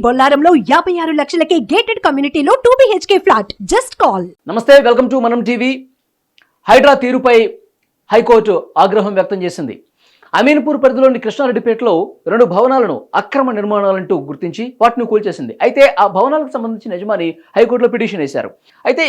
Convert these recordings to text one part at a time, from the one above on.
బొల్లారంలో 56 లక్షలకే gated కమ్యూనిటీలో 2 BHK flat. Just call. నమస్తే, welcome to మనం టీవీ. హైడ్రా తీరుపై హైకోర్టు ఆగ్రహం వ్యక్తం చేసింది. అమీన్పూర్ పరిధిలోని కృష్ణారెడ్డిపేటలో 2 భవనాలను అక్రమ నిర్మాణాలంటూ గుర్తించి వాటిని కూల్చేసింది. అయితే ఆ భవనాలకు సంబంధించిన యజమాని హైకోర్టులో పిటిషన్ వేశారు. అయితే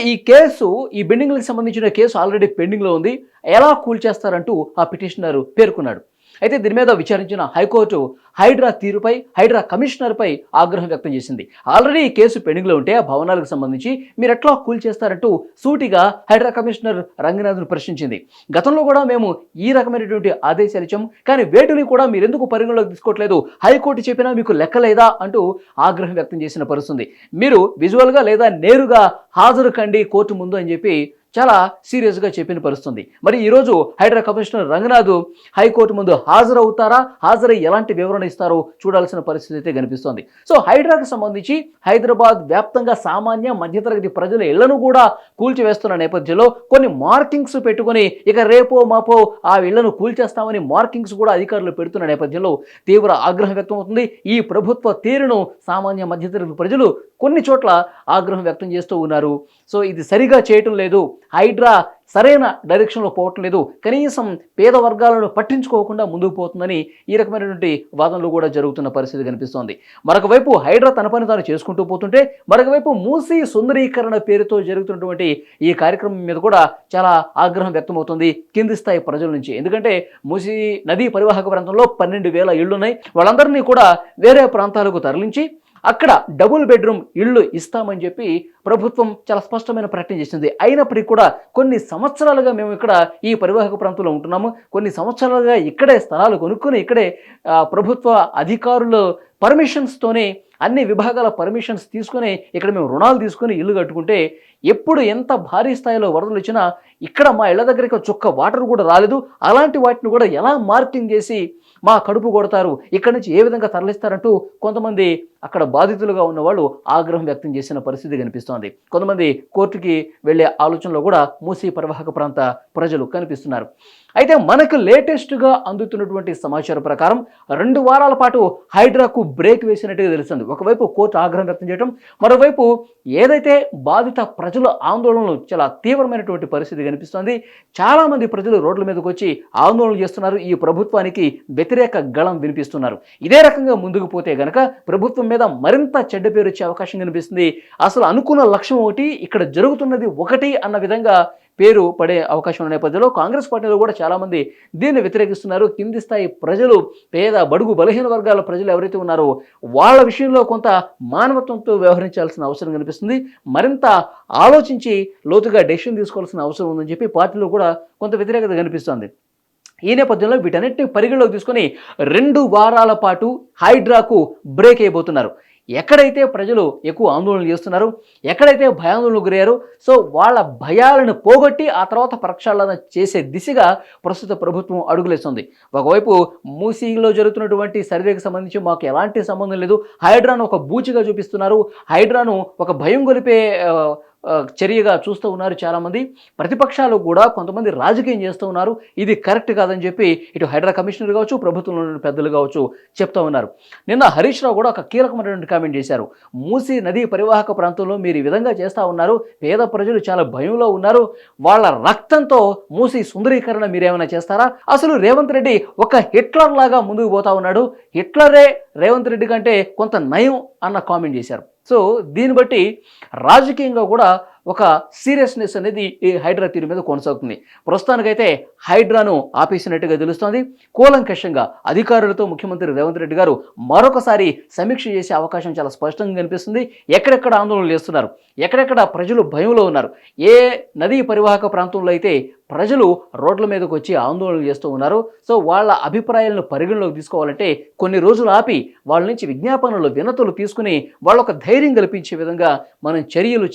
ఈ బిల్డింగ్లకు సంబంధించిన కేసు ఆల్రెడీ పెండింగ్లో ఉంది. ఎలా కూల్చేస్తారంటూ ఆ పిటిషనర్ పేర్కొన్నాడు. అయితే దీని మీద విచారించిన హైకోర్టు హైడ్రా తీరుపై, హైడ్రా కమిషనర్పై ఆగ్రహం వ్యక్తం చేసింది. ఆల్రెడీ ఈ కేసు పెండింగ్లో ఉంటే ఆ భవనాలకు సంబంధించి మీరు ఎట్లా కూల్చేస్తారంటూ సూటిగా హైడ్రా కమిషనర్ రంగనాథ్ను ప్రశ్నించింది. గతంలో కూడా మేము ఈ రకమైనటువంటి ఆదేశాలు ఇచ్చాం, కానీ వేటిని కూడా మీరు ఎందుకు పరిగణలోకి తీసుకోవట్లేదు, హైకోర్టు చెప్పినా మీకు లెక్కలేదా అంటూ ఆగ్రహం వ్యక్తం చేసిన పరిస్థితుంది. మీరు విజువల్గా లేదా నేరుగా హాజరు కండి కోర్టు ముందు అని చెప్పి చాలా సీరియస్గా చెప్పిన పరిస్థితుంది. మరి ఈరోజు హైడ్రా కమిషనర్ రంగనాథ్ హైకోర్టు ముందు హాజరవుతారా, హాజరై ఎలాంటి వివరణ ఇస్తారో చూడాల్సిన పరిస్థితి అయితే కనిపిస్తోంది. సో హైడ్రాకు సంబంధించి హైదరాబాద్ వ్యాప్తంగా సామాన్య మధ్యతరగతి ప్రజల ఇళ్లను కూడా కూల్చివేస్తున్న నేపథ్యంలో కొన్ని మార్కింగ్స్ పెట్టుకొని ఇక రేపో మాపో ఆ ఇళ్లను కూల్చేస్తామని మార్కింగ్స్ కూడా అధికారులు పెడుతున్న నేపథ్యంలో తీవ్ర ఆగ్రహం వ్యక్తం అవుతుంది. ఈ ప్రభుత్వ తీరును సామాన్య మధ్యతరగతి ప్రజలు కొన్ని చోట్ల ఆగ్రహం వ్యక్తం చేస్తూ ఉన్నారు. సో ఇది సరిగా చేయటం లేదు, హైడ్రా సరైన డైరెక్షన్లో పోవటం లేదు, కనీసం పేద వర్గాలను పట్టించుకోకుండా ముందుకు పోతుందని ఈ రకమైనటువంటి వాదనలు కూడా జరుగుతున్న పరిస్థితి కనిపిస్తోంది. మరొక వైపు హైడ్రా తన పని తాను చేసుకుంటూ పోతుంటే, మరొక వైపు మూసీ సుందరీకరణ పేరుతో జరుగుతున్నటువంటి ఈ కార్యక్రమం మీద కూడా చాలా ఆగ్రహం వ్యక్తమవుతుంది కింది స్థాయి ప్రజల నుంచి. ఎందుకంటే మూసీ నదీ పరివాహక ప్రాంతంలో 12,000 ఇళ్లున్నాయి. వాళ్ళందరినీ కూడా వేరే ప్రాంతాలకు తరలించి అక్కడ డబుల్ బెడ్రూమ్ ఇళ్ళు ఇస్తామని చెప్పి ప్రభుత్వం చాలా స్పష్టమైన ప్రకటన చేసింది. అయినప్పటికీ కూడా కొన్ని సంవత్సరాలుగా మేము ఇక్కడ ఈ పరివాహక ప్రాంతంలో ఉంటున్నాము, కొన్ని సంవత్సరాలుగా ఇక్కడే స్థలాలు కొనుక్కొని ఇక్కడే ప్రభుత్వ అధికారులు పర్మిషన్స్తోనే అన్ని విభాగాల పర్మిషన్స్ తీసుకొని ఇక్కడ మేము రుణాలు తీసుకొని ఇల్లు కట్టుకుంటే ఎప్పుడు ఎంత భారీ స్థాయిలో వరదలు వచ్చినా ఇక్కడ మా ఇళ్ల దగ్గరికి చుక్క వాటర్ కూడా రాలేదు. అలాంటి వాటిని కూడా ఎలా మార్కింగ్ చేసి మా కడుపు కొడతారు, ఇక్కడి నుంచి ఏ విధంగా తరలిస్తారంటూ కొంతమంది అక్కడ బాధితులుగా ఉన్న వాళ్ళు ఆగ్రహం వ్యక్తం చేసిన పరిస్థితి కనిపిస్తోంది. కొంతమంది కోర్టుకి వెళ్లే ఆలోచనలో కూడా మూసీ పరివాహక ప్రాంత ప్రజలు కనిపిస్తున్నారు. అయితే మనకు లేటెస్ట్గా అందుతున్నటువంటి సమాచారం ప్రకారం 2 వారాల పాటు హైడ్రాకు బ్రేక్ వేసినట్టుగా తెలుస్తుంది. ఒకవైపు కోర్టు ఆగ్రహం వ్యక్తం చేయడం, మరోవైపు ఏదైతే బాధిత ప్రజల ఆందోళనలు చాలా తీవ్రమైనటువంటి పరిస్థితి కనిపిస్తోంది. చాలామంది ప్రజలు రోడ్ల మీదకి వచ్చి ఆందోళనలు చేస్తున్నారు, ఈ ప్రభుత్వానికి వ్యతిరేక గళం వినిపిస్తున్నారు. ఇదే రకంగా ముందుకు పోతే గనక ప్రభుత్వం మీద మరింత చెడ్డ పేరు వచ్చే అవకాశం కనిపిస్తుంది. అసలు అనుకున్న లక్ష్యం ఒకటి, ఇక్కడ జరుగుతున్నది ఒకటి అన్న విధంగా పేరు పడే అవకాశం ఉన్న నేపథ్యంలో కాంగ్రెస్ పార్టీలో కూడా చాలామంది దీన్ని వ్యతిరేకిస్తున్నారు. కింది స్థాయి ప్రజలు, పేద బడుగు బలహీన వర్గాల ప్రజలు ఎవరైతే ఉన్నారో వాళ్ళ విషయంలో కొంత మానవత్వంతో వ్యవహరించాల్సిన అవసరం కనిపిస్తుంది. మరింత ఆలోచించి లోతుగా డెసిషన్ తీసుకోవాల్సిన అవసరం ఉందని చెప్పి పార్టీలో కూడా కొంత వ్యతిరేకత కనిపిస్తోంది. ఈ నేపథ్యంలో వీటన్నిటిని పరిగణలోకి తీసుకొని 2 వారాల పాటు హైడ్రాకు బ్రేక్ అయిపోతున్నారు. ఎక్కడైతే ప్రజలు ఎక్కువ ఆందోళనలు చేస్తున్నారు, ఎక్కడైతే భయాందోళనకు గురయ్యారో సో వాళ్ళ భయాలను పోగొట్టి ఆ తర్వాత ప్రక్షాళన చేసే దిశగా ప్రస్తుత ప్రభుత్వం అడుగులేస్తుంది. ఒకవైపు మూసీలో జరుగుతున్నటువంటి సర్వేకి సంబంధించి మాకు ఎలాంటి సంబంధం లేదు, హైడ్రాను ఒక బూచిగా చూపిస్తున్నారు, హైడ్రాను ఒక భయం గొలిపే చర్యగా చూస్తూ ఉన్నారు చాలామంది. ప్రతిపక్షాలు కూడా కొంతమంది రాజకీయం చేస్తూ ఉన్నారు. ఇది కరెక్ట్ కాదని చెప్పి ఇటు హైడ్రా కమిషనర్ కావచ్చు, ప్రభుత్వంలోని పెద్దలు కావచ్చు చెప్తూ ఉన్నారు. నిన్న హరీష్ రావు కూడా ఒక కీలకమైనటువంటి కామెంట్ చేశారు. మూసీ నదీ పరివాహక ప్రాంతంలో మీరు ఈ విధంగా చేస్తూ ఉన్నారు, పేద ప్రజలు చాలా భయంలో ఉన్నారు, వాళ్ళ రక్తంతో మూసీ సుందరీకరణ మీరేమైనా చేస్తారా? అసలు రేవంత్ రెడ్డి ఒక హిట్లర్ లాగా ముందుకు పోతా ఉన్నాడు, హిట్లరే రేవంత్ రెడ్డి కంటే కొంత నయం అన్న కామెంట్ చేశారు. సో దీన్ని బట్టి రాజకీయంగా కూడా ఒక సీరియస్నెస్ అనేది ఈ హైడ్రా తీరు మీద కొనసాగుతుంది. ప్రస్తుతానికైతే హైడ్రాను ఆపేసినట్టుగా తెలుస్తోంది. కూలంకషంగా అధికారులతో ముఖ్యమంత్రి రేవంత్ రెడ్డి గారు మరొకసారి సమీక్ష చేసే అవకాశం చాలా స్పష్టంగా కనిపిస్తుంది. ఎక్కడెక్కడ ఆందోళనలు చేస్తున్నారు, ఎక్కడెక్కడ ప్రజలు భయంలో ఉన్నారు, ఏ నదీ పరివాహక ప్రాంతంలో అయితే ప్రజలు రోడ్ల మీదకి వచ్చి ఆందోళనలు చేస్తూ ఉన్నారు, సో వాళ్ళ అభిప్రాయాలను పరిగణలోకి తీసుకోవాలంటే కొన్ని రోజులు ఆపి వాళ్ళ నుంచి విజ్ఞాపనలు, వినతులు తీసుకుని వాళ్ళొక ధైర్యం కల్పించే విధంగా మనం చర్యలు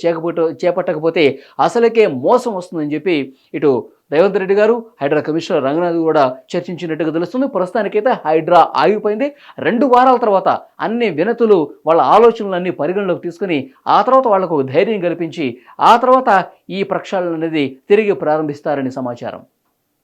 చేపట్టకపోతే అసలుకే మోసం వస్తుందని చెప్పి ఇటు రేవంత్ రెడ్డి గారు, హైడ్రా కమిషనర్ రంగనాథ్ కూడా చర్చించినట్టుగా తెలుస్తుంది. ప్రస్తుతానికైతే హైడ్రా ఆగిపోయింది. 2 వారాల తర్వాత అన్ని వినతులు, వాళ్ళ ఆలోచనలన్నీ పరిగణలోకి తీసుకుని ఆ తర్వాత వాళ్లకు ధైర్యం కల్పించి ఆ తర్వాత ఈ ప్రక్షాళన అనేది తిరిగి ప్రారంభిస్తారని సమాచారం.